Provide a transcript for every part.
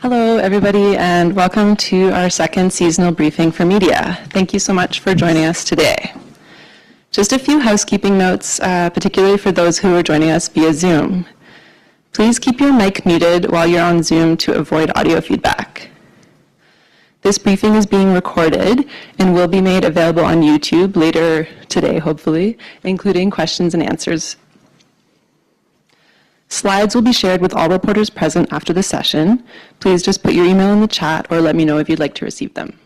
Hello, everybody, and welcome to our second seasonal briefing for media. Thank you so much for joining us today. Just a few housekeeping notes, particularly for those who are joining us via Zoom. Please keep your mic muted while you're on Zoom to avoid audio feedback. This briefing is being recorded and will be made available on YouTube later today, hopefully, including questions and answers. Slides will be shared with all reporters present after the session. Please just put your email in the chat or let me know if you'd like to receive them.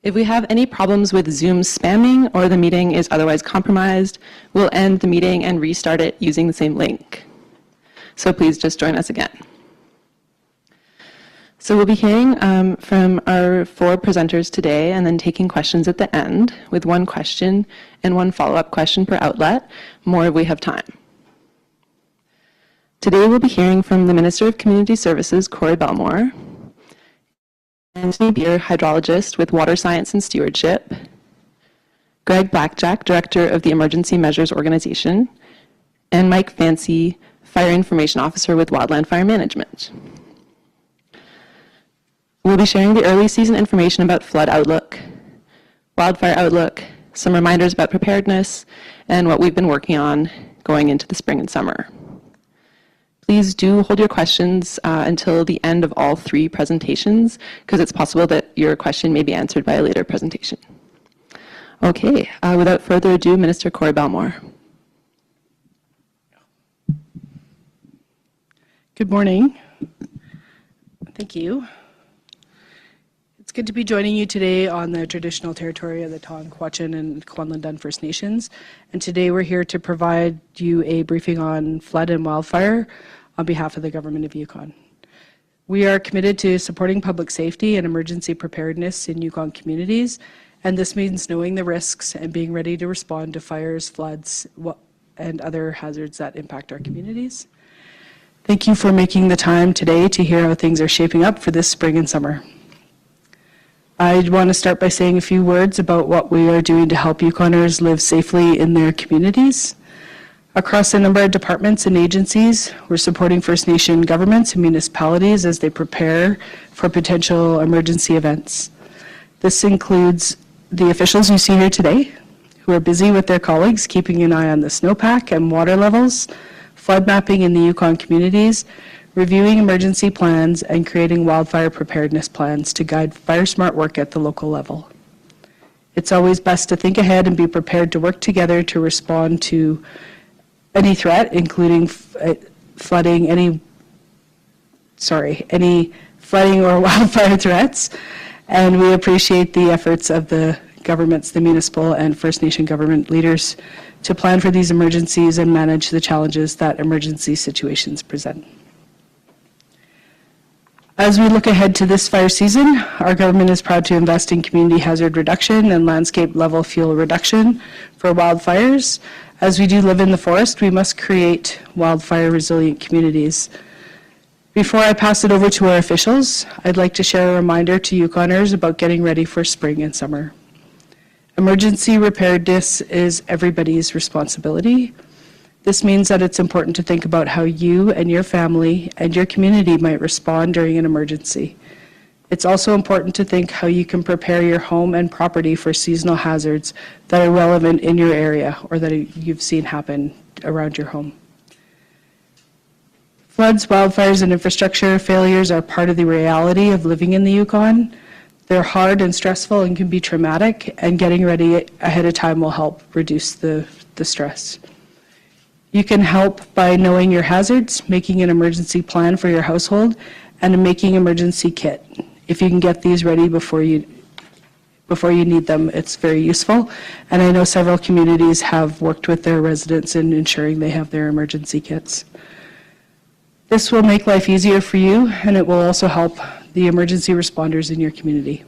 If we have any problems with Zoom spamming or the meeting is otherwise compromised, we'll end the meeting and restart it using the same link. So please just join us again. So we'll be hearing from our 4 presenters today and then taking questions at the end with 1 question and 1 follow-up question per outlet, more if we have time. Today we'll be hearing from the Minister of Community Services, Cory Bellmore, Bier, Hydrologist with Water Science and Stewardship, Blackjack, Director of the Emergency Measures Organization, and Fancie, Fire Information Officer with Wildland Fire Management. We'll be sharing the early season information about flood outlook, wildfire outlook, some reminders about preparedness, and what we've been working on going into the spring and summer. Please do hold your questions until the end of all 3 presentations, because it's possible that your question may be answered by a later presentation. Okay, without further ado, Minister Cory Bellmore. Good morning. Thank you. It's good to be joining you today on the traditional territory of the Tonquachin and Kwanlundan First Nations. And today we're here to provide you a briefing on flood and wildfire on behalf of the Government of Yukon. We are committed to supporting public safety and emergency preparedness in Yukon communities, and this means knowing the risks and being ready to respond to fires, floods, and other hazards that impact our communities. Thank you for making the time today to hear how things are shaping up for this spring and summer. I want to start by saying a few words about what we are doing to help Yukoners live safely in their communities. Across a number of departments and agencies, we're supporting First Nation governments and municipalities as they prepare for potential emergency events. This includes the officials you see here today, who are busy with their colleagues keeping an eye on the snowpack and water levels, flood mapping in the Yukon communities, reviewing emergency plans, and creating wildfire preparedness plans to guide fire-smart work at the local level. It's always best to think ahead and be prepared to work together to respond to any threat, including flooding, any flooding or wildfire threats. And we appreciate the efforts of the governments, the municipal and First Nation government leaders to plan for these emergencies and manage the challenges that emergency situations present. As we look ahead to this fire season, our government is proud to invest in community hazard reduction and landscape level fuel reduction for wildfires. As we do live in the forest, we must create wildfire resilient communities. Before I pass it over to our officials, I'd like to share a reminder to Yukoners about getting ready for spring and summer. Emergency preparedness is everybody's responsibility. This means that it's important to think about how you and your family and your community might respond during an emergency. It's also important to think how you can prepare your home and property for seasonal hazards that are relevant in your area or that you've seen happen around your home. Floods, wildfires, and infrastructure failures are part of the reality of living in the Yukon. They're hard and stressful and can be traumatic, and getting ready ahead of time will help reduce the stress. You can help by knowing your hazards, making an emergency plan for your household, and making an emergency kit. If you can get these ready before you need them, it's very useful. And I know several communities have worked with their residents in ensuring they have their emergency kits. This will make life easier for you, and it will also help the emergency responders in your community.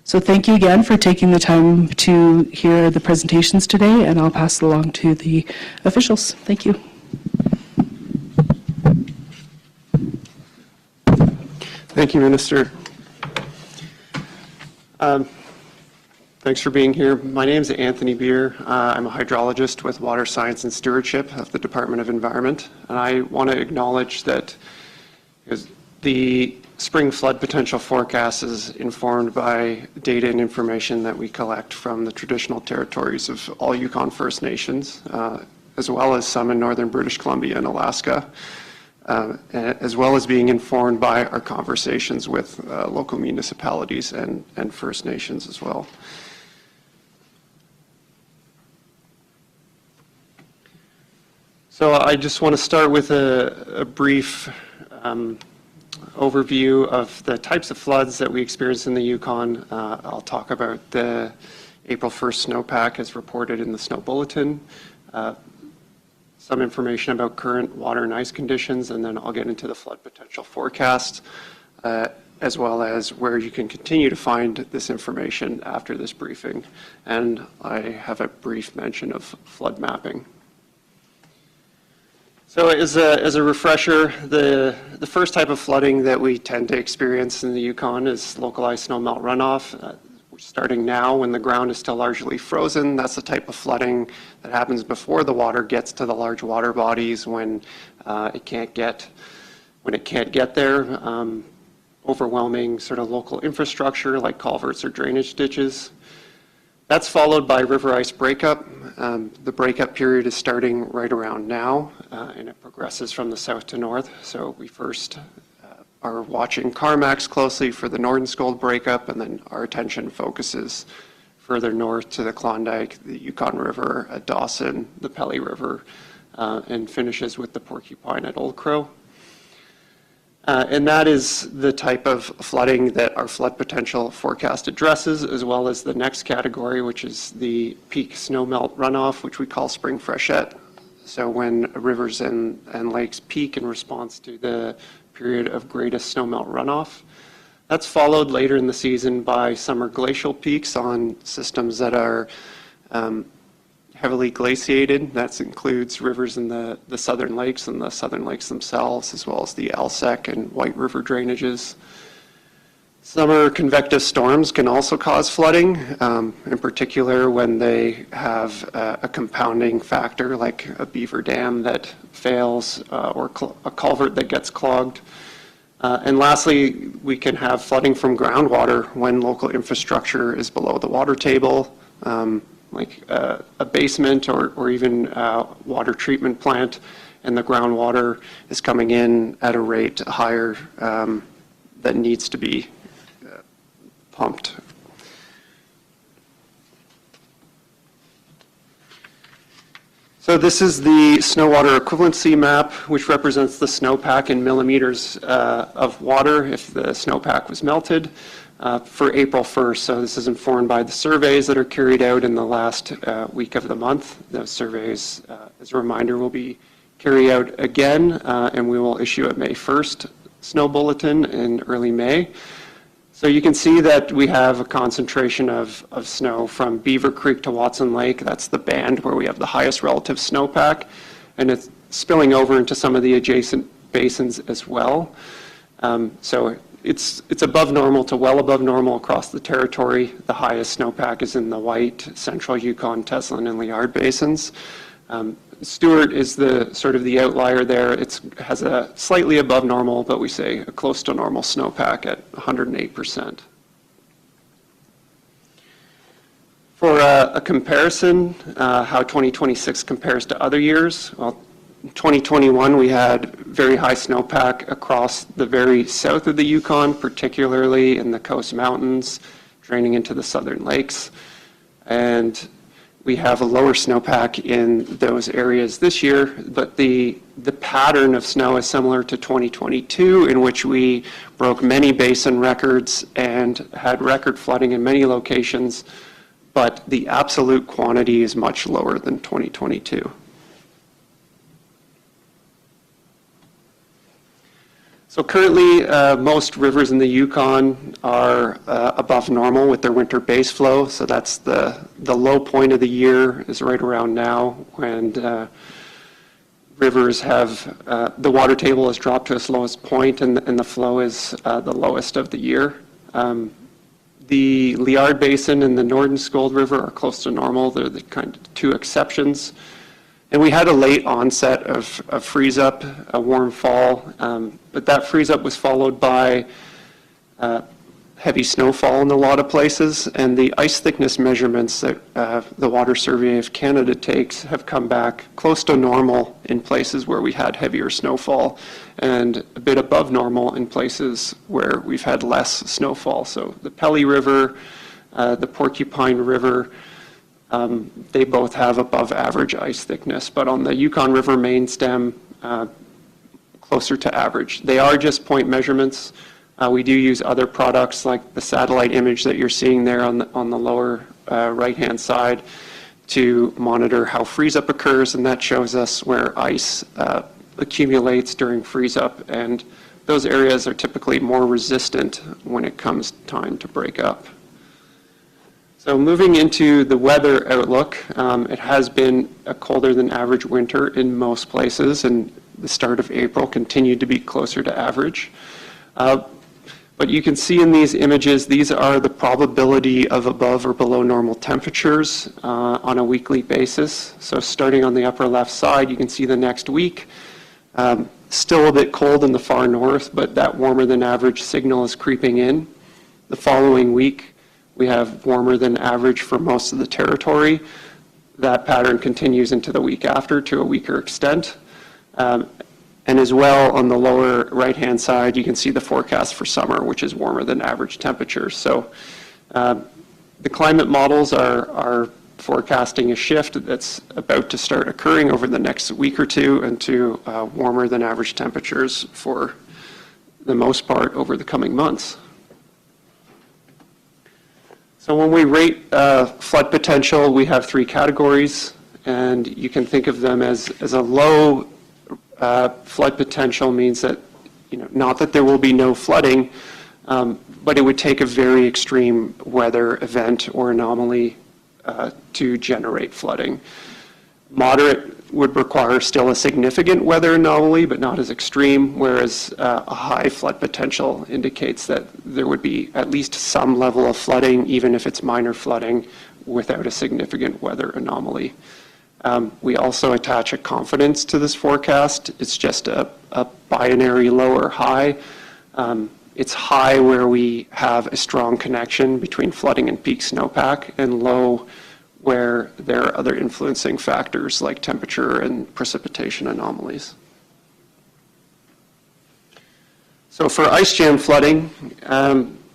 So thank you again for taking the time to hear the presentations today, and I'll pass it along to the officials. Thank you. Thank you, Minister. Thanks for being here. My name is Anthony Bier. I'm a hydrologist with Water Science and Stewardship of the Department of Environment, and I want to acknowledge that The spring flood potential forecast is informed by data and information that we collect from the traditional territories of all Yukon First Nations, as well as some in northern British Columbia and Alaska, as well as being informed by our conversations with local municipalities and First Nations as well. So I just want to start with a brief overview of the types of floods that we experience in the Yukon. I'll talk about the April 1st snowpack as reported in the snow bulletin, some information about current water and ice conditions, and then I'll get into the flood potential forecast, as well as where you can continue to find this information after this briefing. And I have a brief mention of flood mapping. So as a refresher, the first type of flooding that we tend to experience in the Yukon is localized snowmelt runoff. Starting now when the ground is still largely frozen, that's the type of flooding that happens before the water gets to the large water bodies when it can't get there, overwhelming sort of local infrastructure like culverts or drainage ditches. That's followed by river ice breakup. The breakup period is starting right around now, and it progresses from the south to north. So we first are watching Carmax closely for the Nordenskjold breakup, and then our attention focuses further north to the Klondike, the Yukon River at Dawson, the Pelly River, and finishes with the Porcupine at Old Crow. And that is the type of flooding that our flood potential forecast addresses, as well as the next category, which is the peak snowmelt runoff, which we call spring freshet. So when rivers and lakes peak in response to the period of greatest snowmelt runoff. That's followed later in the season by summer glacial peaks on systems that are heavily glaciated. That includes rivers in the southern lakes and the southern lakes themselves, as well as the Alsek and White River drainages. Summer convective storms can also cause flooding, in particular when they have a compounding factor like a beaver dam that fails or a culvert that gets clogged. And lastly, we can have flooding from groundwater when local infrastructure is below the water table, like a basement or even a water treatment plant, and the groundwater is coming in at a rate higher that needs to be pumped. So this is the snow water equivalency map, which represents the snowpack in millimeters of water if the snowpack was melted for April 1st. So this is informed by the surveys that are carried out in the last week of the month. Those surveys, as a reminder, will be carried out again, and we will issue a May 1st snow bulletin in early May. So you can see that we have a concentration of snow from Beaver Creek to Watson Lake. That's the band where we have the highest relative snowpack, and it's spilling over into some of the adjacent basins as well. So it's above normal to well above normal across the territory. The highest snowpack is in the White, Central Yukon, Teslin, and Liard basins. Stewart is the sort of the outlier there. It has a slightly above normal, but we say a close to normal snowpack at 108%. For a comparison, how 2026 compares to other years, well, in 2021 we had very high snowpack across the very south of the Yukon, particularly in the Coast Mountains, draining into the southern lakes. And we have a lower snowpack in those areas this year, but the pattern of snow is similar to 2022, in which we broke many basin records and had record flooding in many locations, but the absolute quantity is much lower than 2022. So currently, most rivers in the Yukon are above normal with their winter base flow. So that's the low point of the year is right around now when rivers have, the water table has dropped to its lowest point and the flow is the lowest of the year. The Liard Basin and the Nordenskjold River are close to normal. They're the kind of two exceptions. And we had a late onset of freeze up, a warm fall, but that freeze up was followed by heavy snowfall in a lot of places, and the ice thickness measurements that the Water Survey of Canada takes have come back close to normal in places where we had heavier snowfall, and a bit above normal in places where we've had less snowfall. So the Pelly River, the Porcupine River, they both have above average ice thickness, but on the Yukon River main stem, closer to average. They are just point measurements. We do use other products like the satellite image that you're seeing there on the lower right-hand side to monitor how freeze-up occurs, and that shows us where ice accumulates during freeze-up, and those areas are typically more resistant when it comes time to break up. So moving into the weather outlook, it has been a colder than average winter in most places, and the start of April continued to be closer to average. But you can see in these images, these are the probability of above or below normal temperatures on a weekly basis. So starting on the upper left side, you can see the next week. Still a bit cold in the far north, but that warmer than average signal is creeping in. The following week, we have warmer than average for most of the territory. That pattern continues into the week after to a weaker extent. And as well, on the lower right-hand side, you can see the forecast for summer, which is warmer than average temperatures. So the climate models are forecasting a shift that's about to start occurring over the next week or two into warmer than average temperatures for the most part over the coming months. So when we rate flood potential, we have three categories, and you can think of them as a low flood potential means that, not that there will be no flooding, but it would take a very extreme weather event or anomaly to generate flooding. Moderate would require still a significant weather anomaly, but not as extreme, whereas a high flood potential indicates that there would be at least some level of flooding, even if it's minor flooding, without a significant weather anomaly. We also attach a confidence to this forecast. It's just a binary low or high. It's high where we have a strong connection between flooding and peak snowpack, and low where there are other influencing factors like temperature and precipitation anomalies. So for ice jam flooding,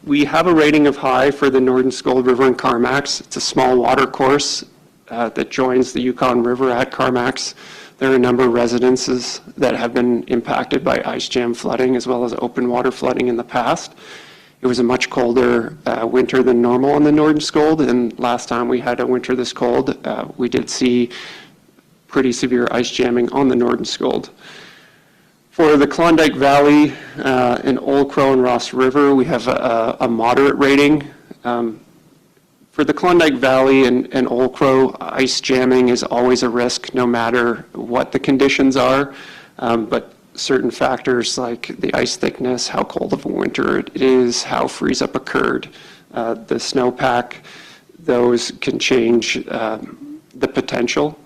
we have a rating of high for the Nordenskjold River in Carmacks. It's a small water course that joins the Yukon River at Carmacks. There are a number of residences that have been impacted by ice jam flooding as well as open water flooding in the past. It was a much colder winter than normal on the Nordenskjold, and last time we had a winter this cold, we did see pretty severe ice jamming on the Nordenskjold. For the Klondike Valley in Old Crow and Ross River, we have a moderate rating. For the Klondike Valley and Old Crow, ice jamming is always a risk no matter what the conditions are, but certain factors like the ice thickness, how cold of a winter it is, how freeze up occurred, the snowpack, those can change the potential.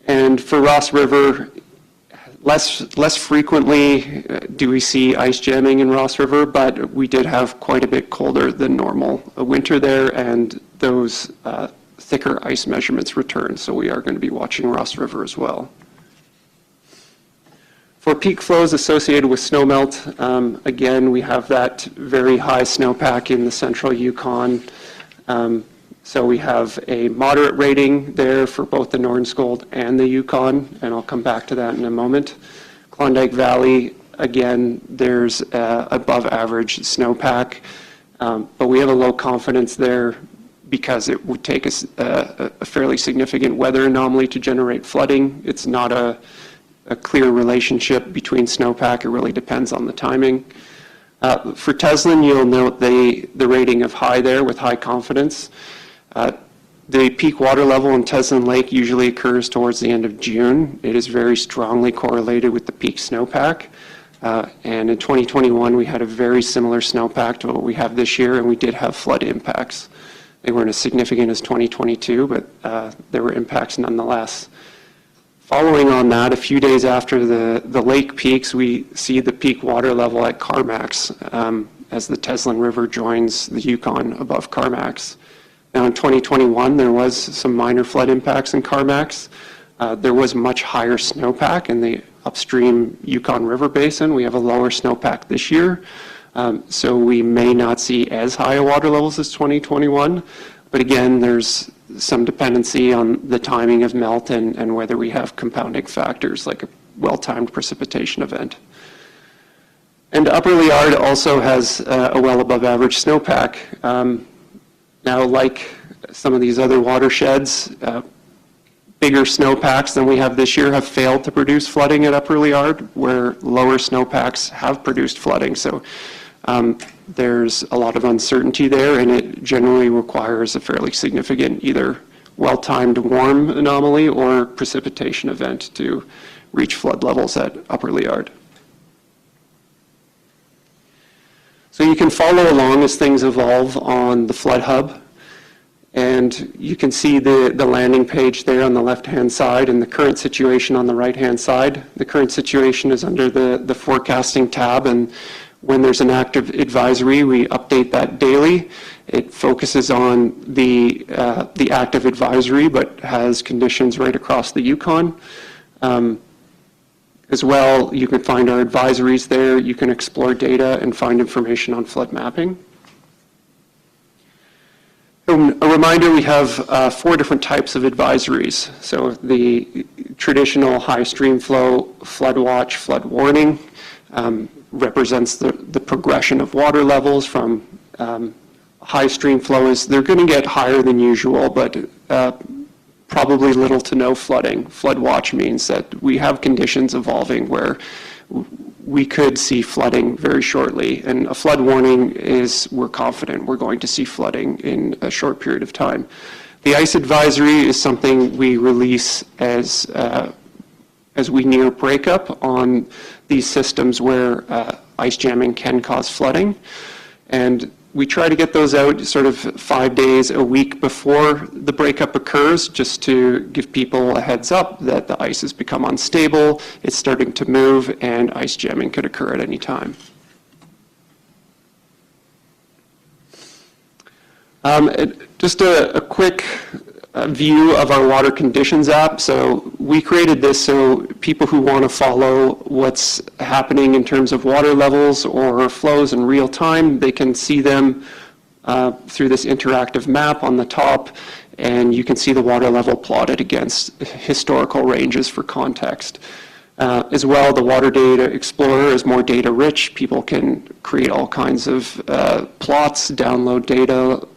And for Ross River, less frequently do we see ice jamming in Ross River, but we did have quite a bit colder than normal winter there, and those thicker ice measurements returned, so we are going to be watching Ross River as well. For peak flows associated with snowmelt, again, we have that very high snowpack in the central Yukon. So we have a moderate rating there for both the Nordenskjold and the Yukon, and I'll come back to that in a moment. Klondike Valley, again, there's above average snowpack, but we have a low confidence there because it would take a fairly significant weather anomaly to generate flooding. It's not a clear relationship between snowpack. It really depends on the timing. For Teslin, you'll note the rating of high there with high confidence. The peak water level in Teslin Lake usually occurs towards the end of June. It is very strongly correlated with the peak snowpack. And in 2021, we had a very similar snowpack to what we have this year, and we did have flood impacts. They weren't as significant as 2022, but there were impacts nonetheless. Following on that, a few days after the lake peaks, we see the peak water level at Carmacks as the Teslin River joins the Yukon above Carmacks. Now in 2021, there was some minor flood impacts in Carmacks. There was much higher snowpack in the upstream Yukon River Basin. We have a lower snowpack this year, so we may not see as high water levels as 2021. But again, there's some dependency on the timing of melt and whether we have compounding factors like a well-timed precipitation event. And Upper Liard also has a well above average snowpack. Now, like some of these other watersheds, bigger snowpacks than we have this year have failed to produce flooding at Upper Liard, where lower snowpacks have produced flooding. So there's a lot of uncertainty there, and it generally requires a fairly significant either well-timed warm anomaly or precipitation event to reach flood levels at Upper Liard. So you can follow along as things evolve on the Flood Hub, and you can see the landing page there on the left-hand side and the current situation on the right-hand side. The current situation is under the forecasting tab, and when there's an active advisory, we update that daily. It focuses on the active advisory, but has conditions right across the Yukon. As well, you can find our advisories there. You can explore data and find information on flood mapping. A reminder, we have 4 different types of advisories. So the traditional high stream flow, flood watch, flood warning, represents the progression of water levels from high stream flow is they're going to get higher than usual, but probably little to no flooding. Flood watch means that we have conditions evolving where we could see flooding very shortly, and a flood warning is we're confident we're going to see flooding in a short period of time. The ice advisory is something we release as we near breakup on these systems where ice jamming can cause flooding. And we try to get those out sort of 5 days, a week before the breakup occurs, just to give people a heads up that the ice has become unstable, it's starting to move, and ice jamming could occur at any time. Just a quick view of our water conditions app. So we created this so people who want to follow what's happening in terms of water levels or flows in real time, they can see them through this interactive map on the top, and you can see the water level plotted against historical ranges for context. As well, the Water Data Explorer is more data rich. People can create all kinds of plots, download data,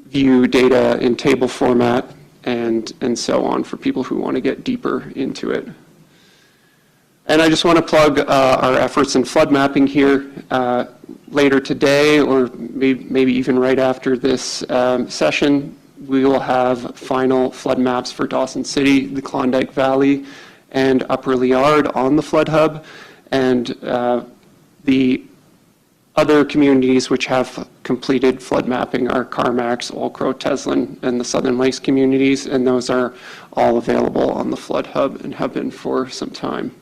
view data in table format, and so on for people who want to get deeper into it. And I just want to plug our efforts in flood mapping here. Later today, or maybe even right after this session, we will have final flood maps for Dawson City, the Klondike Valley, and Upper Liard on the Flood Hub, and the other communities which have completed flood mapping are Carmacks, Old Crow, Teslin, and the Southern Lakes communities, and those are all available on the Flood Hub and have been for some time.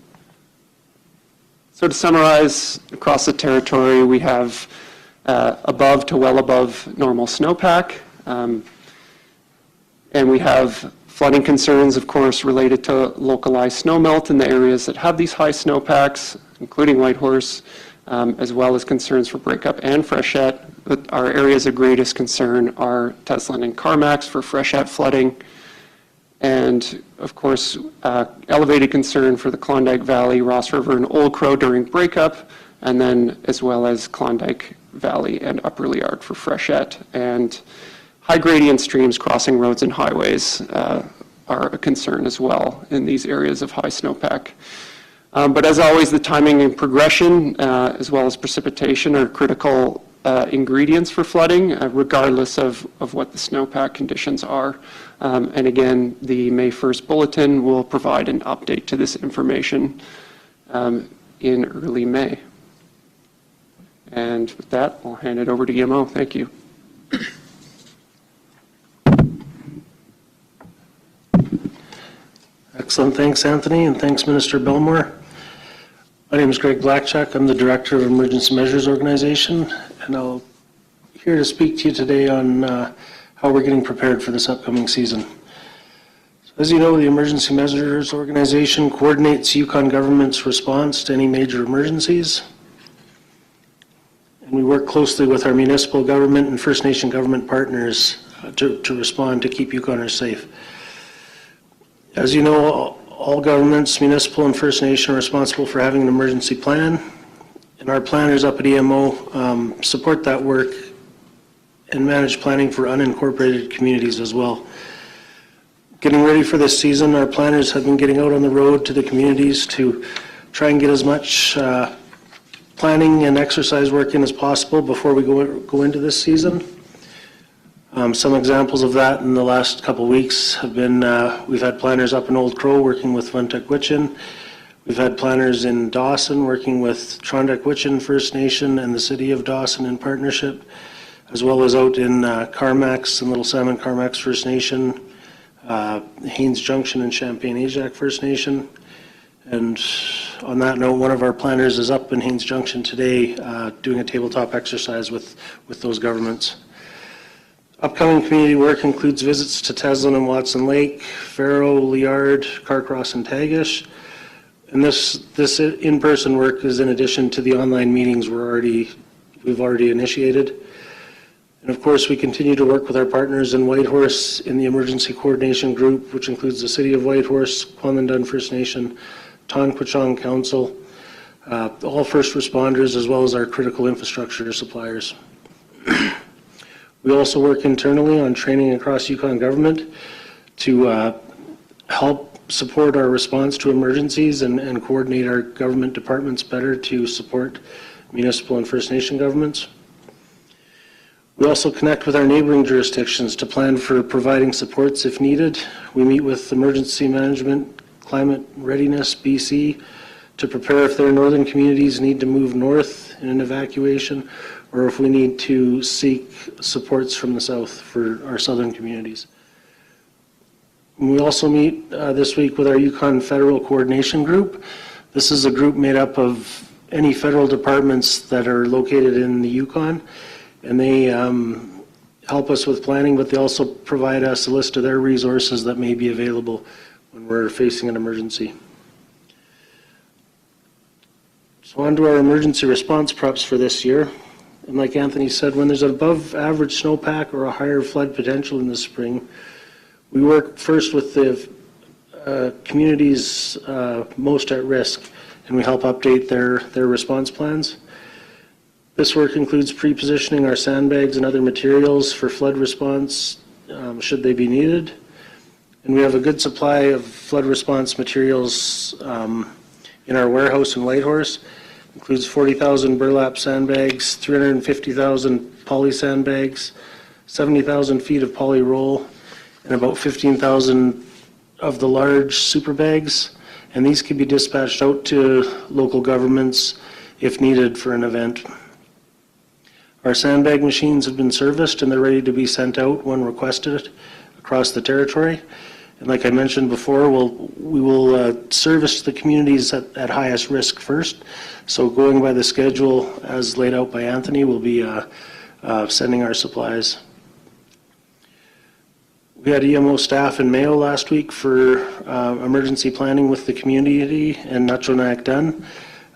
So to summarize, across the territory, we have above to well above normal snowpack, and we have flooding concerns, of course, related to localized snowmelt in the areas that have these high snowpacks, including Whitehorse, as well as concerns for breakup and freshet. But our areas of greatest concern are Teslin and Carmacks for freshet flooding, and of course, elevated concern for the Klondike Valley, Ross River, and Old Crow during breakup, and then as well as Klondike Valley and Upper Liard for freshet. And high gradient streams crossing roads and highways are a concern as well in these areas of high snowpack. But as always, the timing and progression, as well as precipitation, are critical ingredients for flooding, regardless of what the snowpack conditions are. And again, the May 1st bulletin will provide an update to this information in early May. And with that, I'll hand it over to Guillemot. Thank you. Excellent. Thanks, Anthony, and thanks, Minister Bellmore. My name is Greg Blackjack. I'm the Director of Emergency Measures Organization, and I'm here to speak to you today on how we're getting prepared for this upcoming season. So, as you know, the Emergency Measures Organization coordinates Yukon government's response to any major emergencies, and we work closely with our municipal government and First Nation government partners to respond to keep Yukoners safe. As you know, all governments, municipal and First Nation, are responsible for having an emergency plan, and our planners up at EMO support that work and manage planning for unincorporated communities as well. Getting ready for this season, our planners have been getting out on the road to the communities to try and get as much planning and exercise work in as possible before we go into this season. Some examples of that in the last couple of weeks have been, we've had planners up in Old Crow working with Fancie. We've had planners in Dawson working with Trondequitchin First Nation and the City of Dawson in partnership, as well as out in Carmax and Little Salmon Carmax First Nation, Haines Junction and Champagne-Ajac First Nation. And on that note, one of our planners is up in Haines Junction today doing a tabletop exercise with those governments. Upcoming community work includes visits to Teslin and Watson Lake, Faro, Liard, Carcross, and Tagish. And this in-person work is in addition to the online meetings we've already initiated. And of course, we continue to work with our partners in Whitehorse in the Emergency Coordination Group, which includes the City of Whitehorse, Wildland First Nation, Tonquechong Council, all first responders, as well as our critical infrastructure suppliers. We also work internally on training across Yukon government to help support our response to emergencies and coordinate our government departments better to support municipal and First Nation governments. We also connect with our neighboring jurisdictions to plan for providing supports if needed. We meet with Emergency Management, Climate Readiness, BC, to prepare if their northern communities need to move north in an evacuation, or if we need to seek supports from the south for our southern communities. And we also meet this week with our Yukon Federal Coordination Group. This is a group made up of any federal departments that are located in the Yukon, and they help us with planning, but they also provide us a list of their resources that may be available when we're facing an emergency. So on to our emergency response preps for this year. And like Anthony said, when there's an above average snowpack or a higher flood potential in the spring, we work first with the communities most at risk, and we help update their response plans. This work includes pre-positioning our sandbags and other materials for flood response should they be needed. And we have a good supply of flood response materials in our warehouse in Whitehorse. Includes 40,000 burlap sandbags, 350,000 poly sandbags, 70,000 feet of poly roll, and about 15,000 of the large super bags. And these can be dispatched out to local governments if needed for an event. Our sandbag machines have been serviced and they're ready to be sent out when requested across the territory. And like I mentioned before, we will service the communities at highest risk first. So going by the schedule as laid out by Anthony, we'll be sending our supplies. We had EMO staff in Mayo last week for emergency planning with the community and Nachonak done,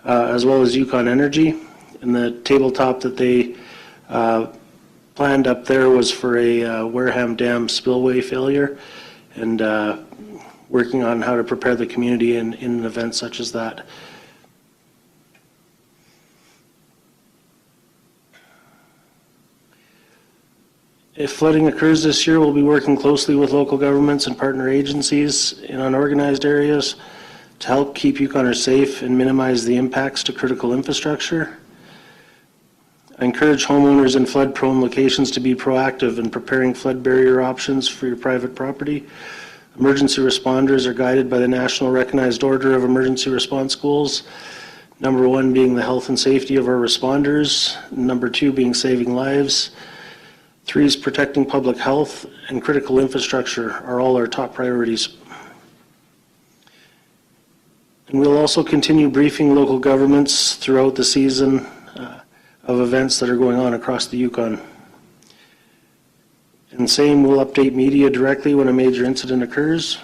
as well as Yukon Energy. And the tabletop that they planned up there was for a Wareham Dam spillway failure, and working on how to prepare the community in an event such as that. If flooding occurs this year, we'll be working closely with local governments and partner agencies in unorganized areas to help keep Yukoners safe and minimize the impacts to critical infrastructure. I encourage homeowners in flood-prone locations to be proactive in preparing flood barrier options for your private property. Emergency responders are guided by the National Recognized Order of Emergency Response Goals. Number 1 being the health and safety of our responders. Number 2 being saving lives. 3 is protecting public health, and critical infrastructure are all our top priorities. And we'll also continue briefing local governments throughout the season of events that are going on across the Yukon. And same, we'll update media directly when a major incident occurs.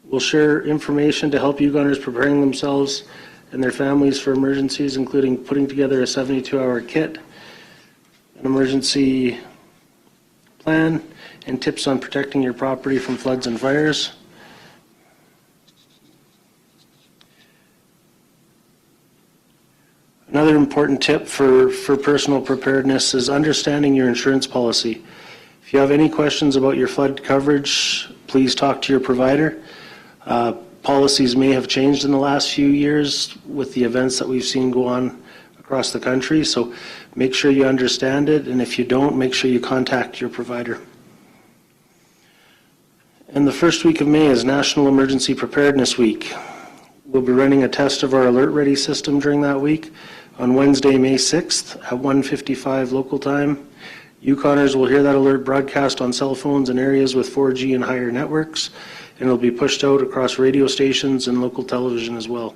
We'll share information to help Yukoners preparing themselves and their families for emergencies, including putting together a 72-hour kit, an emergency plan, and tips on protecting your property from floods and fires. Another important tip for personal preparedness is understanding your insurance policy. If you have any questions about your flood coverage, please talk to your provider. Policies may have changed in the last few years with the events that we've seen go on across the country, so make sure you understand it, and if you don't, make sure you contact your provider. And the first week of May is National Emergency Preparedness Week. We'll be running a test of our Alert Ready system during that week on Wednesday, May 6th at 1:55 local time. Yukoners will hear that alert broadcast on cell phones in areas with 4G and higher networks, and it'll be pushed out across radio stations and local television as well.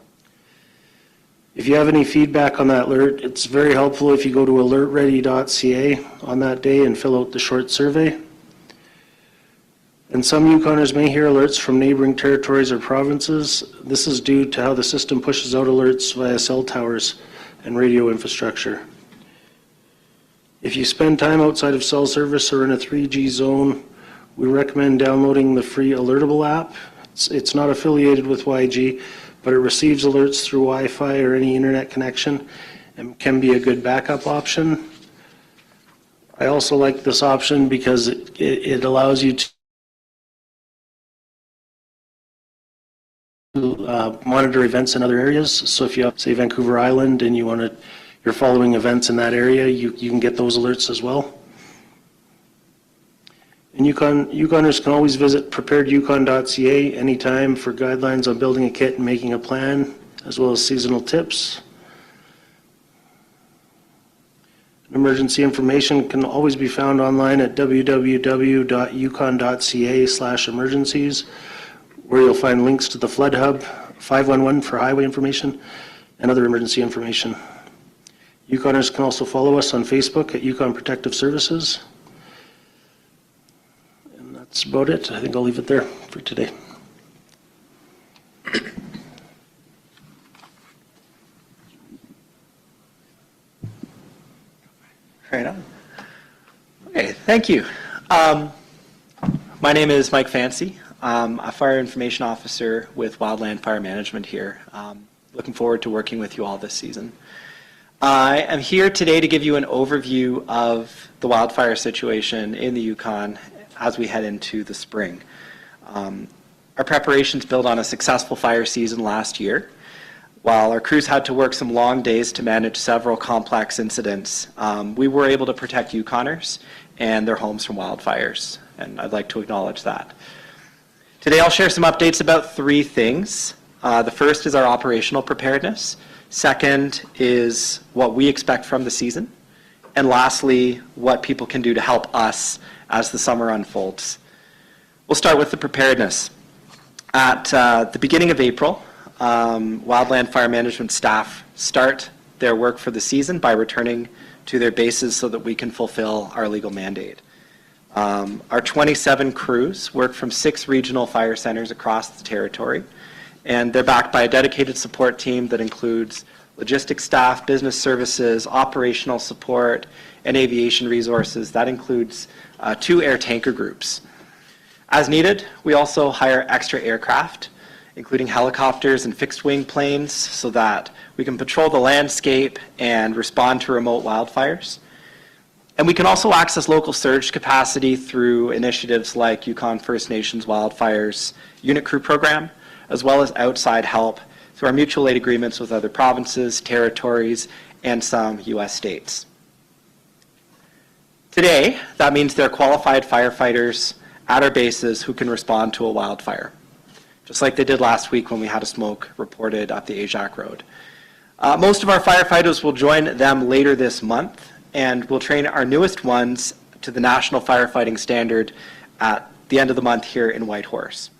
If you have any feedback on that alert, it's very helpful if you go to alertready.ca on that day and fill out the short survey. And some Yukoners may hear alerts from neighboring territories or provinces. This is due to how the system pushes out alerts via cell towers and radio infrastructure. If you spend time outside of cell service or in a 3G zone, we recommend downloading the free Alertable app. It's not affiliated with YG, but it receives alerts through Wi-Fi or any internet connection and can be a good backup option. I also like this option because it allows you to monitor events in other areas. So if you have, say, Vancouver Island and you're following events in that area, you can get those alerts as well. And Yukoners can always visit preparedyukon.ca anytime for guidelines on building a kit and making a plan, as well as seasonal tips. Emergency information can always be found online at www.yukon.ca/emergencies, where you'll find links to the Flood Hub, 511 for highway information, and other emergency information. Yukoners can also follow us on Facebook at Yukon Protective Services. And that's about it. I think I'll leave it there for today. Right on. Okay, thank you. My name is Mike Fancie. I'm a fire information officer with Wildland Fire Management here. Looking forward to working with you all this season. I am here today to give you an overview of the wildfire situation in the Yukon as we head into the spring. Our preparations build on a successful fire season last year. While our crews had to work some long days to manage several complex incidents, we were able to protect Yukoners and their homes from wildfires, and I'd like to acknowledge that. Today I'll share some updates about three things. The first is our operational preparedness. Second is what we expect from the season. And lastly, what people can do to help us as the summer unfolds. We'll start with the preparedness. At the beginning of April, Wildland Fire Management staff start their work for the season by returning to their bases so that we can fulfill our legal mandate. Our 27 crews work from 6 regional fire centers across the territory, and they're backed by a dedicated support team that includes logistics staff, business services, operational support, and aviation resources. That includes 2 air tanker groups. As needed, we also hire extra aircraft, including helicopters and fixed-wing planes, so that we can patrol the landscape and respond to remote wildfires. And we can also access local surge capacity through initiatives like Yukon First Nations Wildfires Unit Crew Program, as well as outside help through our mutual aid agreements with other provinces, territories, and some U.S. states. Today, that means there are qualified firefighters at our bases who can respond to a wildfire, just like they did last week when we had a smoke reported up the Ajac Road. Most of our firefighters will join them later this month, and we'll train our newest ones to the National Firefighting Standard at the end of the month here in Whitehorse.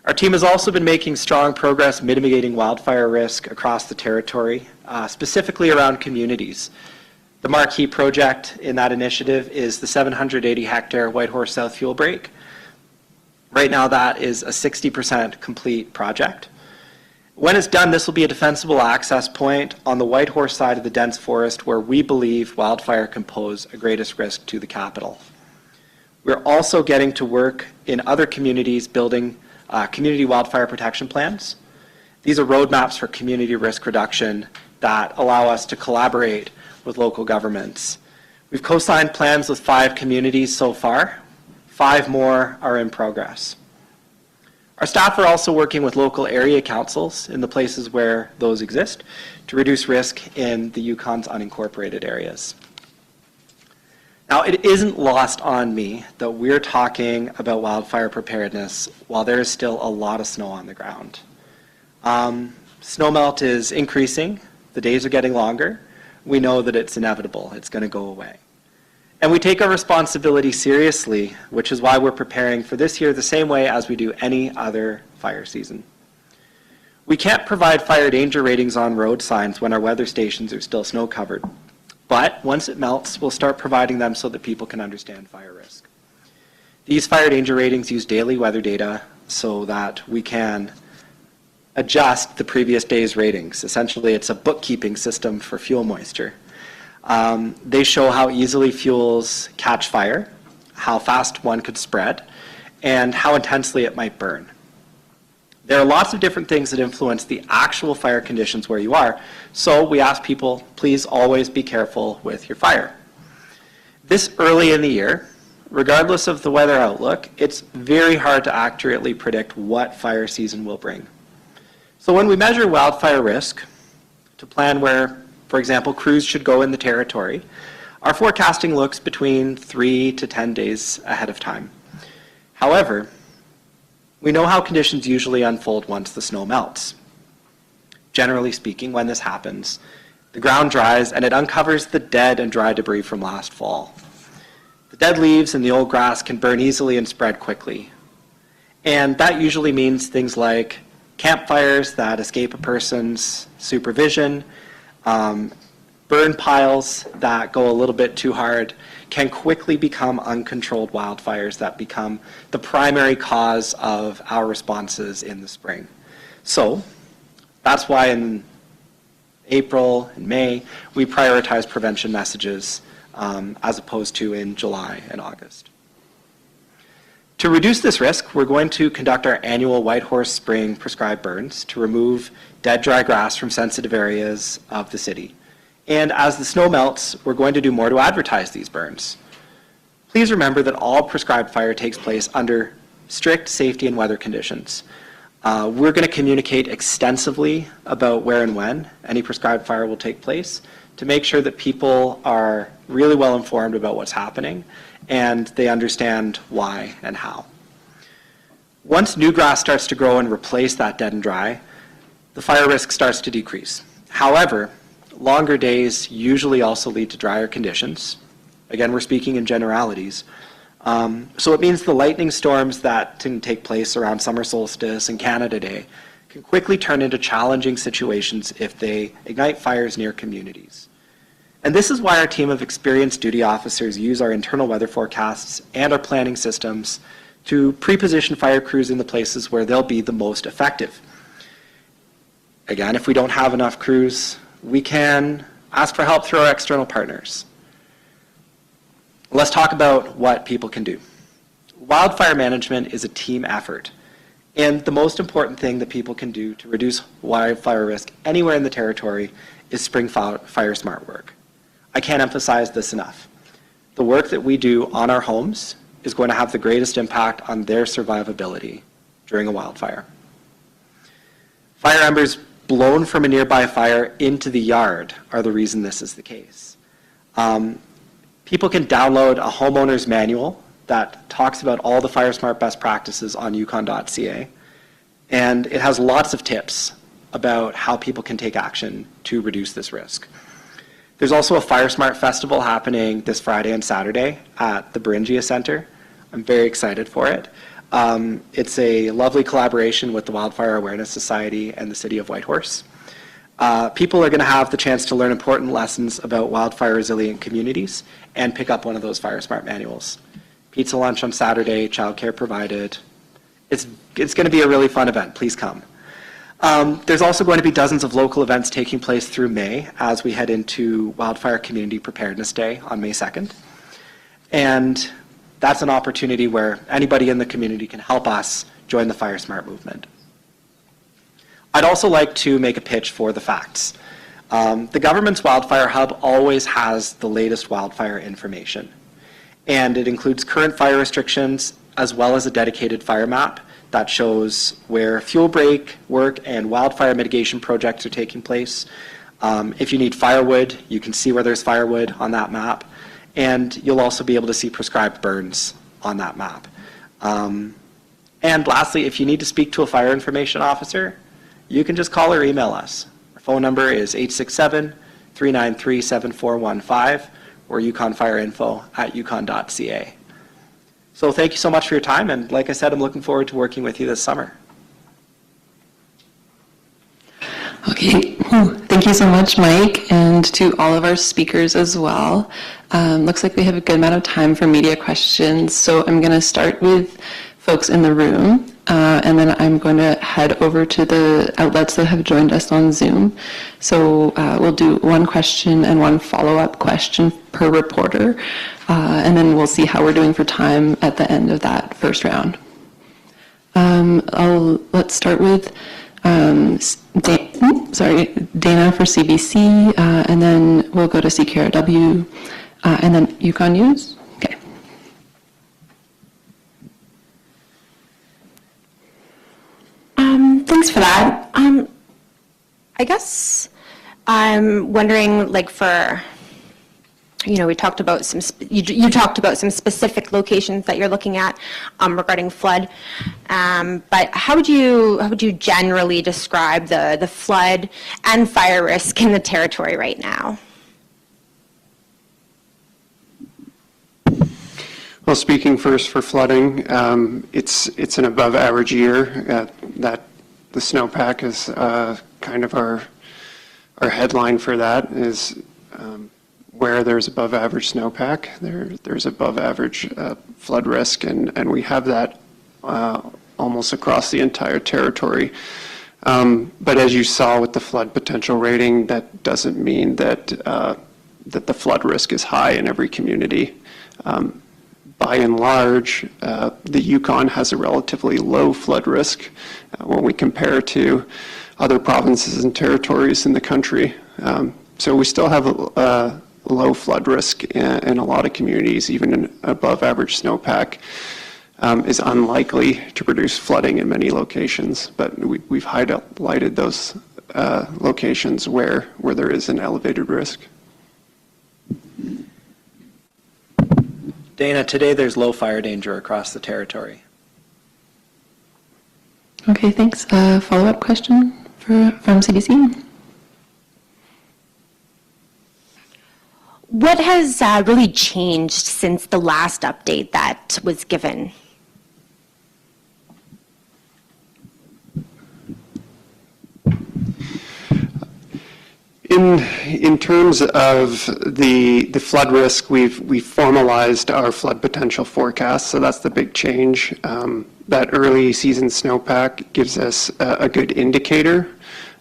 Our team has also been making strong progress mitigating wildfire risk across the territory, specifically around communities. The marquee project in that initiative is the 780-hectare Whitehorse South fuel break. Right now, that is a 60% complete project. When it's done, this will be a defensible access point on the Whitehorse side of the dense forest where we believe wildfire can pose a greatest risk to the capital. We're also getting to work in other communities building community wildfire protection plans. These are roadmaps for community risk reduction that allow us to collaborate with local governments. We've co-signed plans with 5 communities so far. 5 more are in progress. Our staff are also working with local area councils in the places where those exist to reduce risk in the Yukon's unincorporated areas. Now, it isn't lost on me that we're talking about wildfire preparedness while there is still a lot of snow on the ground. Snowmelt is increasing, the days are getting longer. We know that it's inevitable, it's going to go away. And we take our responsibility seriously, which is why we're preparing for this year the same way as we do any other fire season. We can't provide fire danger ratings on road signs when our weather stations are still snow covered. But once it melts, we'll start providing them so that people can understand fire risk. These fire danger ratings use daily weather data so that we can adjust the previous day's ratings. Essentially, it's a bookkeeping system for fuel moisture. They show how easily fuels catch fire, how fast one could spread, and how intensely it might burn. There are lots of different things that influence the actual fire conditions where you are, so we ask people, please always be careful with your fire. This early in the year, regardless of the weather outlook, it's very hard to accurately predict what fire season will bring. So when we measure wildfire risk to plan where, for example, crews should go in the territory, our forecasting looks between 3 to 10 days ahead of time. However, we know how conditions usually unfold once the snow melts. Generally speaking, when this happens, the ground dries and it uncovers the dead and dry debris from last fall. The dead leaves and the old grass can burn easily and spread quickly. And that usually means things like campfires that escape a person's supervision, burn piles that go a little bit too hard, can quickly become uncontrolled wildfires that become the primary cause of our responses in the spring. So that's why in April and May, we prioritize prevention messages as opposed to in July and August. To reduce this risk, we're going to conduct our annual Whitehorse Spring prescribed burns to remove dead, dry grass from sensitive areas of the city. And as the snow melts, we're going to do more to advertise these burns. Please remember that all prescribed fire takes place under strict safety and weather conditions. We're going to communicate extensively about where and when any prescribed fire will take place to make sure that people are really well informed about what's happening and they understand why and how. Once new grass starts to grow and replace that dead and dry, the fire risk starts to decrease. However, longer days usually also lead to drier conditions. Again, we're speaking in generalities. So it means the lightning storms that can take place around summer solstice and Canada Day can quickly turn into challenging situations if they ignite fires near communities. And this is why our team of experienced duty officers use our internal weather forecasts and our planning systems to pre-position fire crews in the places where they'll be the most effective. Again, if we don't have enough crews, we can ask for help through our external partners. Let's talk about what people can do. Wildfire management is a team effort, and the most important thing that people can do to reduce wildfire risk anywhere in the territory is spring fire smart work. I can't emphasize this enough. The work that we do on our homes is going to have the greatest impact on their survivability during a wildfire. Fire embers blown from a nearby fire into the yard are the reason this is the case. People can download a homeowner's manual that talks about all the fire smart best practices on yukon.ca, and it has lots of tips about how people can take action to reduce this risk. There's also a Fire Smart Festival happening this Friday and Saturday at the Beringia Center. I'm very excited for it. It's a lovely collaboration with the Wildfire Awareness Society and the City of Whitehorse. People are going to have the chance to learn important lessons about wildfire resilient communities and pick up one of those Fire Smart manuals. Pizza lunch on Saturday, childcare provided. It's going to be a really fun event. Please come. There's also going to be dozens of local events taking place through May as we head into Wildfire Community Preparedness Day on May 2nd. And that's an opportunity where anybody in the community can help us join the Fire Smart movement. I'd also like to make a pitch for the facts. The government's Wildfire Hub always has the latest wildfire information, and it includes current fire restrictions as well as a dedicated fire map that shows where fuel break work and wildfire mitigation projects are taking place. If you need firewood, you can see where there's firewood on that map, and you'll also be able to see prescribed burns on that map. And lastly, if you need to speak to a fire information officer, you can just call or email us. Our phone number is 867-393-7415 or yukonfireinfo@yukon.ca. So thank you so much for your time, and like I said, I'm looking forward to working with you this summer. Okay, thank you so much, Mike, and to all of our speakers as well. Looks like we have a good amount of time for media questions, so I'm going to start with folks in the room, and then I'm going to head over to the outlets that have joined us on Zoom. So we'll do one question and one follow-up question per reporter, and then we'll see how we're doing for time at the end of that first round. Let's start with Dana for CBC, and then we'll go to CKRW, and then Yukon News. Okay. Thanks for that. I guess I'm wondering, like, for, we talked about you talked about some specific locations that you're looking at regarding flood. But how would you generally describe the flood and fire risk in the territory right now? Well, speaking first for flooding, it's an above average year. That the snowpack is kind of our headline for that is where there's above average snowpack, there's above average flood risk, and we have that almost across the entire territory. But as you saw with the flood potential rating, that doesn't mean that that the flood risk is high in every community. By and large, the Yukon has a relatively low flood risk when we compare to other provinces and territories in the country. So we still have a low flood risk in a lot of communities. Even an above average snowpack is unlikely to produce flooding in many locations, but we've highlighted those locations where there is an elevated risk. Dana, today there's low fire danger across the territory. Okay, thanks. Follow-up question from CBC. What has really changed since the last update that was given? In terms of the flood risk, we've formalized our flood potential forecast, so that's the big change. That early season snowpack gives us a good indicator,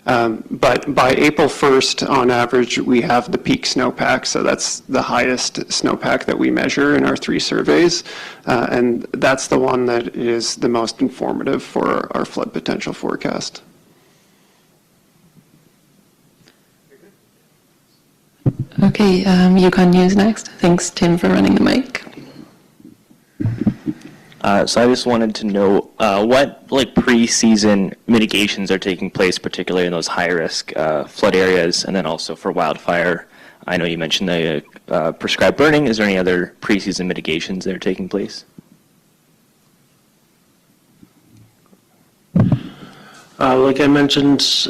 but by April 1st, on average, we have the peak snowpack, so that's the highest snowpack that we measure in our 3 surveys, and that's the one that is the most informative for our flood potential forecast. Okay, Yukon News next. Thanks, Tim, for running the mic. So I just wanted to know what pre-season mitigations are taking place, particularly in those high-risk flood areas, and then also for wildfire. I know you mentioned the prescribed burning. Is there any other pre-season mitigations that are taking place? Like I mentioned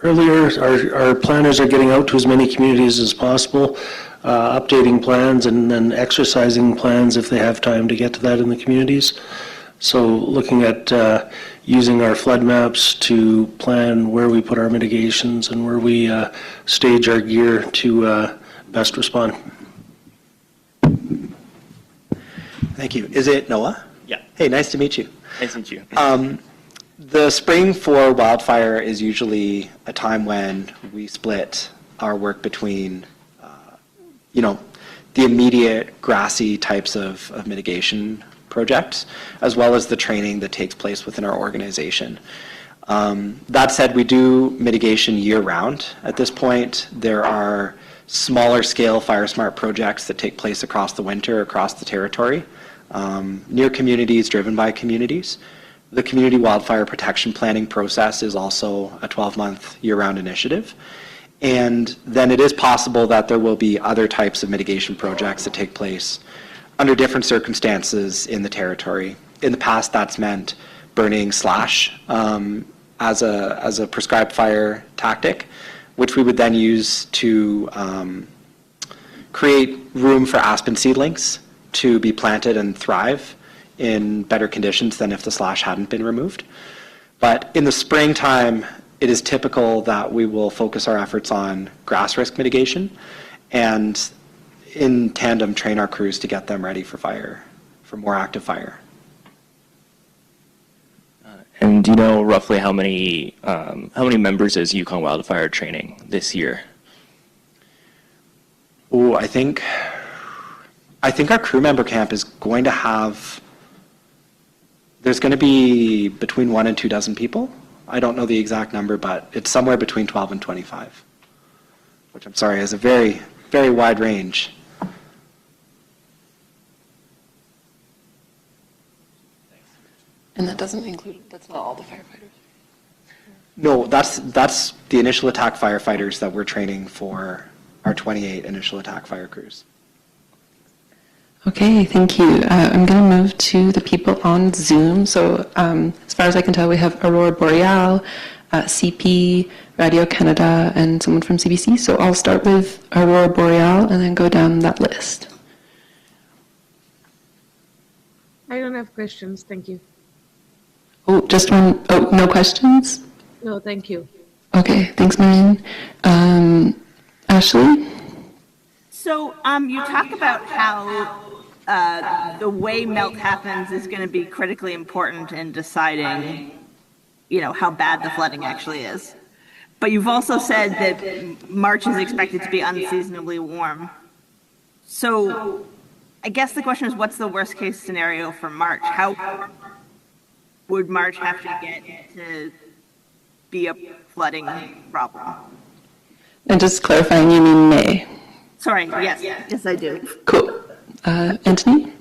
earlier, our planners are getting out to as many communities as possible, updating plans and then exercising plans if they have time to get to that in the communities. So looking at using our flood maps to plan where we put our mitigations and where we stage our gear to best respond. Thank you. Is it Noah? Yeah. Hey, nice to meet you. Nice to meet you. The spring for wildfire is usually a time when we split our work between, the immediate grassy types of mitigation projects, as well as the training that takes place within our organization. That said, we do mitigation year-round. At this point, there are smaller scale fire smart projects that take place across the winter, across the territory, near communities, driven by communities. The community wildfire protection planning process is also a 12-month year-round initiative. And then it is possible that there will be other types of mitigation projects that take place under different circumstances in the territory. In the past, that's meant burning slash as a prescribed fire tactic, which we would then use to create room for aspen seedlings to be planted and thrive in better conditions than if the slash hadn't been removed. But in the springtime, it is typical that we will focus our efforts on grass risk mitigation and in tandem train our crews to get them ready for fire, for more active fire. And do you know roughly how many members is Yukon Wildfire training this year? Oh, I think our crew member camp is going to have, there's going to be between 1 and 2 dozen people. I don't know the exact number, but it's somewhere between 12 and 25, which I'm sorry is a very, very wide range. And that doesn't include, that's not all the firefighters. No, that's the initial attack firefighters that we're training for our 28 initial attack fire crews. Okay, thank you. I'm going to move to the people on Zoom. So as far as I can tell, we have Aurora Boreal, CP, Radio Canada, and someone from CBC. So I'll start with Aurora Boreal and then go down that list. I don't have questions, thank you. Oh, just one. Oh, no questions? No, thank you. Okay, thanks, Marion. Ashley? So you talk about how the way melt happens is going to be critically important in deciding, how bad the flooding actually is. But you've also said that March is expected to be unseasonably warm. So I guess the question is, what's the worst case scenario for March? How would March have to get to be a flooding problem? And just clarifying, you mean May? Sorry, yes, I do. Cool. Anthony?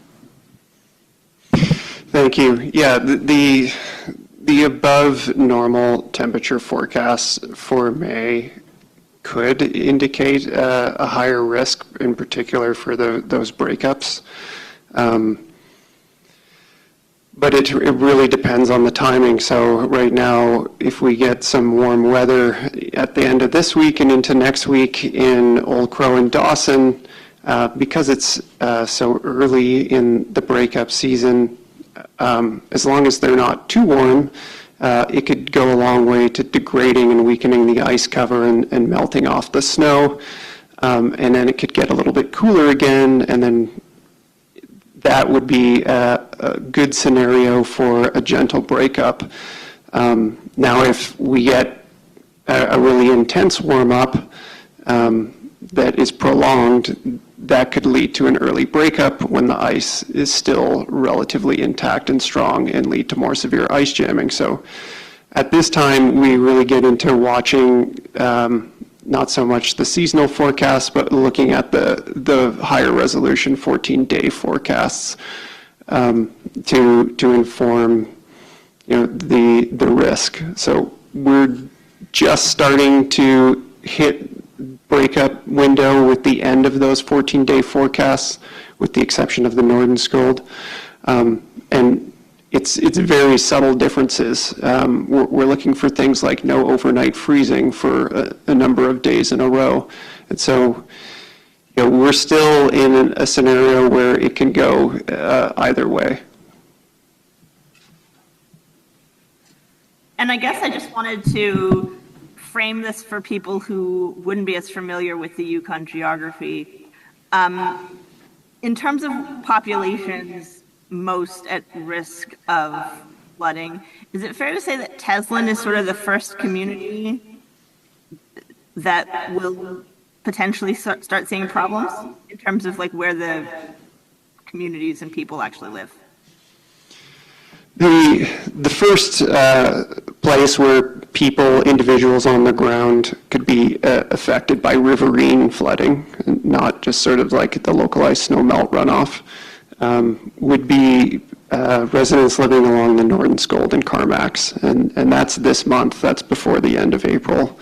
Thank you. Yeah, the above normal temperature forecast for May could indicate a higher risk, in particular for those breakups. But it really depends on the timing. So right now, if we get some warm weather at the end of this week and into next week in Old Crow and Dawson, because it's so early in the breakup season, as long as they're not too warm, it could go a long way to degrading and weakening the ice cover and melting off the snow. And then it could get a little bit cooler again, and then that would be a good scenario for a gentle breakup. Now, if we get a really intense warm-up that is prolonged, that could lead to an early breakup when the ice is still relatively intact and strong and lead to more severe ice jamming. So at this time, we really get into watching not so much the seasonal forecasts, but looking at the higher resolution 14-day forecasts to inform the risk. So we're just starting to hit breakup window with the end of those 14-day forecasts, with the exception of the Nordenskjold. And it's very subtle differences. We're looking for things like no overnight freezing for a number of days in a row. And so we're still in a scenario where it can go either way. And I guess I just wanted to frame this for people who wouldn't be as familiar with the Yukon geography. In terms of populations most at risk of flooding, is it fair to say that Teslin is sort of the first community that will potentially start seeing problems in terms of like where the communities and people actually live? The first place where people, individuals on the ground could be affected by riverine flooding, not just sort of like the localized snowmelt runoff, would be residents living along the Northern Scold and Carmacks, and that's this month. That's before the end of April.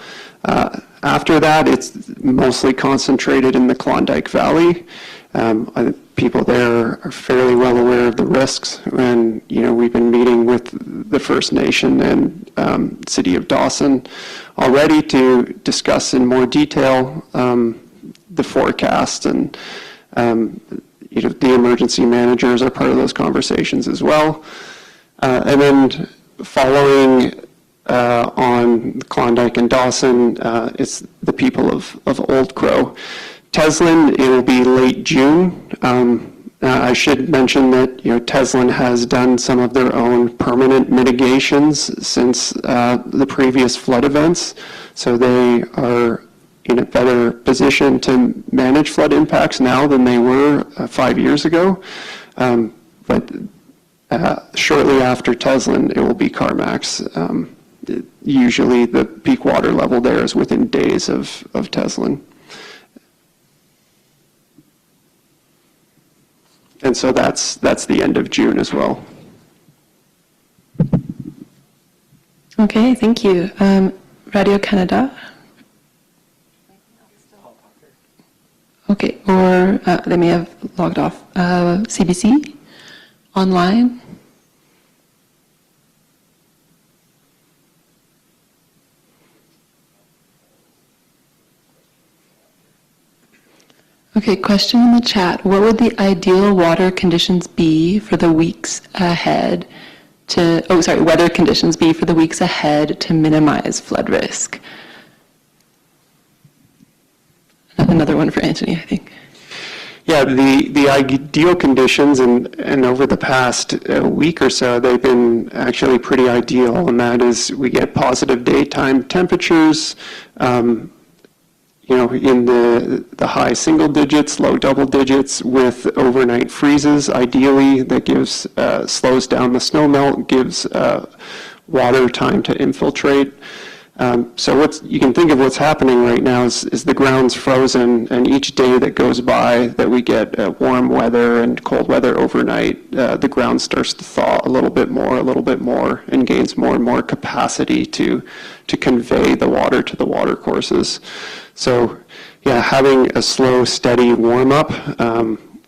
After that, it's mostly concentrated in the Klondike Valley. People there are fairly well aware of the risks, and we've been meeting with the First Nation and City of Dawson already to discuss in more detail the forecast, and the emergency managers are part of those conversations as well. And then following on Klondike and Dawson, it's the people of Old Crow. Teslin, it will be late June. I should mention that Teslin has done some of their own permanent mitigations since the previous flood events, so they are in a better position to manage flood impacts now than they were 5 years ago. But shortly after Teslin, it will be Carmacks. Usually the peak water level there is within days of Teslin. And so that's the end of June as well. Okay, thank you. Radio Canada? Okay, or they may have logged off. CBC? Online? Okay, question in the chat. What would the ideal water conditions be for the weeks ahead weather conditions be for the weeks ahead to minimize flood risk? Another one for Anthony, I think. Yeah, the ideal conditions, and over the past week or so, they've been actually pretty ideal, and that is we get positive daytime temperatures, in the high single digits, low double digits, with overnight freezes. Ideally, that slows down the snowmelt, gives water time to infiltrate. So you can think of what's happening right now is the ground's frozen, and each day that goes by that we get warm weather and cold weather overnight, the ground starts to thaw a little bit more, and gains more and more capacity to convey the water to the water courses. So, yeah, having a slow, steady warm-up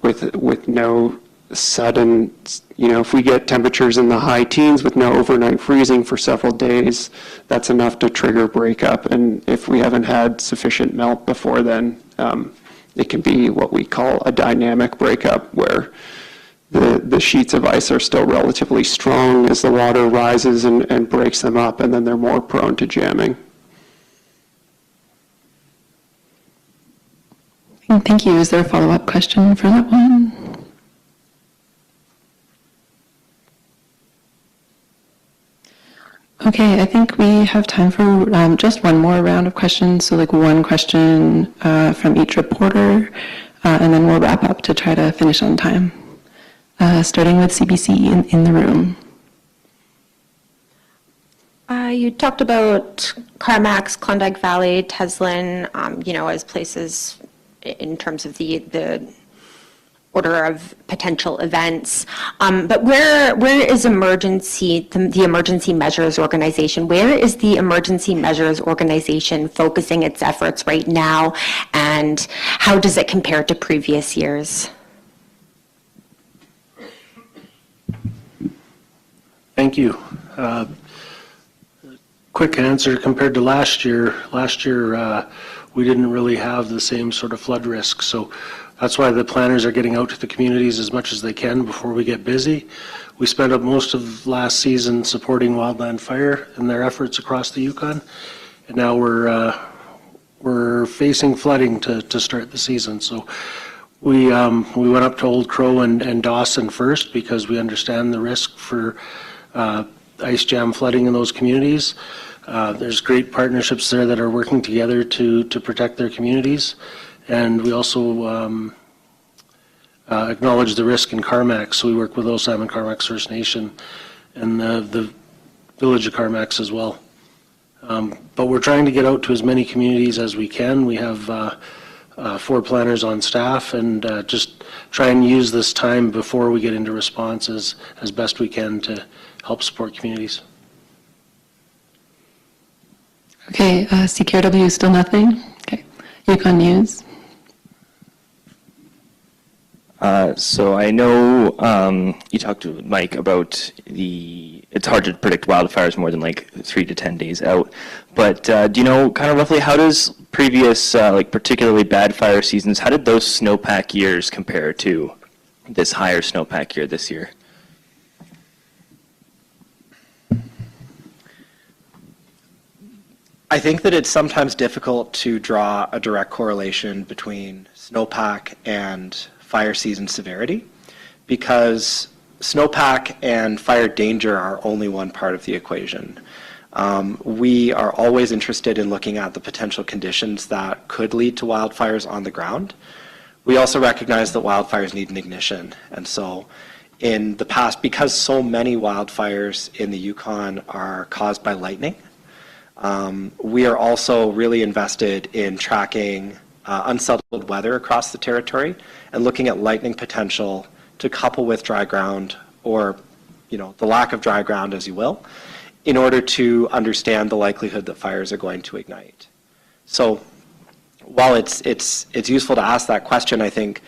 with no sudden, if we get temperatures in the high teens with no overnight freezing for several days, that's enough to trigger breakup. And if we haven't had sufficient melt before then, it can be what we call a dynamic breakup, where the sheets of ice are still relatively strong as the water rises and breaks them up, and then they're more prone to jamming. Thank you. Is there a follow-up question for that one? Okay, I think we have time for just one more round of questions. So like one question from each reporter, and then we'll wrap up to try to finish on time. Starting with CBC in the room. You talked about Carmacks, Klondike Valley, Teslin, as places in terms of the order of potential events. But where is the Emergency Measures Organization? Where is the Emergency Measures Organization focusing its efforts right now, and how does it compare to previous years? Thank you. Quick answer compared to last year. Last year, we didn't really have the same sort of flood risk. So that's why the planners are getting out to the communities as much as they can before we get busy. We spent up most of last season supporting Wildland Fire in their efforts across the Yukon, and now we're facing flooding to start the season. So we went up to Old Crow and Dawson first because we understand the risk for ice jam flooding in those communities. There's great partnerships there that are working together to protect their communities, and we also acknowledge the risk in Carmack, so we work with Osam and Carmack First Nation and the village of Carmack as well. But we're trying to get out to as many communities as we can. We have 4 planners on staff, and just try and use this time before we get into responses as best we can to help support communities. Okay, CKRW, still nothing? Okay. Yukon News. So I know you talked to Mike about it's hard to predict wildfires more than like 3 to 10 days out, but do you know kind of roughly how does previous like particularly bad fire seasons, how did those snowpack years compare to this higher snowpack year this year? I think that it's sometimes difficult to draw a direct correlation between snowpack and fire season severity, because snowpack and fire danger are only one part of the equation. We are always interested in looking at the potential conditions that could lead to wildfires on the ground. We also recognize that wildfires need an ignition, and so in the past, because so many wildfires in the Yukon are caused by lightning, we are also really invested in tracking unsettled weather across the territory and looking at lightning potential to couple with dry ground, or the lack of dry ground, as you will, in order to understand the likelihood that fires are going to ignite. So while it's useful to ask that question, I think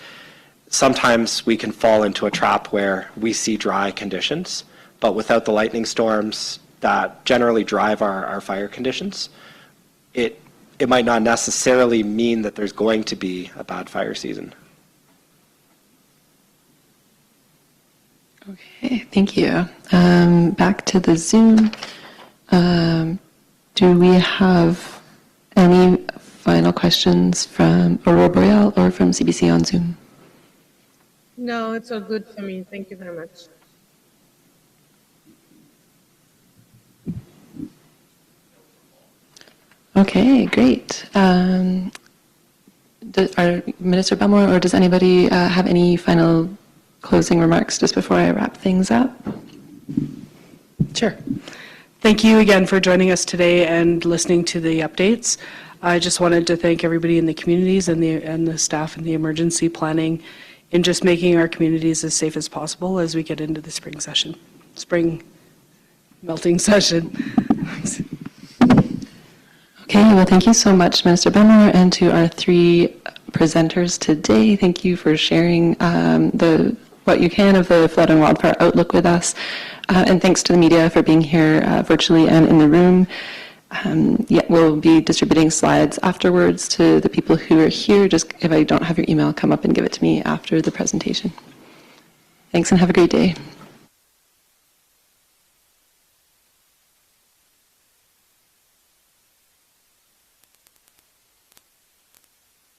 sometimes we can fall into a trap where we see dry conditions, but without the lightning storms that generally drive our fire conditions, it might not necessarily mean that there's going to be a bad fire season. Okay, thank you. Back to the Zoom. Do we have any final questions from Aurora Boreal or from CBC on Zoom? No, it's all good for me. Thank you very much. Okay, great. Our Minister Bellmore, or does anybody have any final closing remarks just before I wrap things up? Sure. Thank you again for joining us today and listening to the updates. I just wanted to thank everybody in the communities and the staff in the emergency planning in just making our communities as safe as possible as we get into the spring melting session. Okay, well, thank you so much, Minister Bellmore, and to our 3 presenters today. Thank you for sharing what you can of the flood and wildfire outlook with us. And thanks to the media for being here virtually and in the room. We'll be distributing slides afterwards to the people who are here. Just if I don't have your email, come up and give it to me after the presentation. Thanks and have a great day.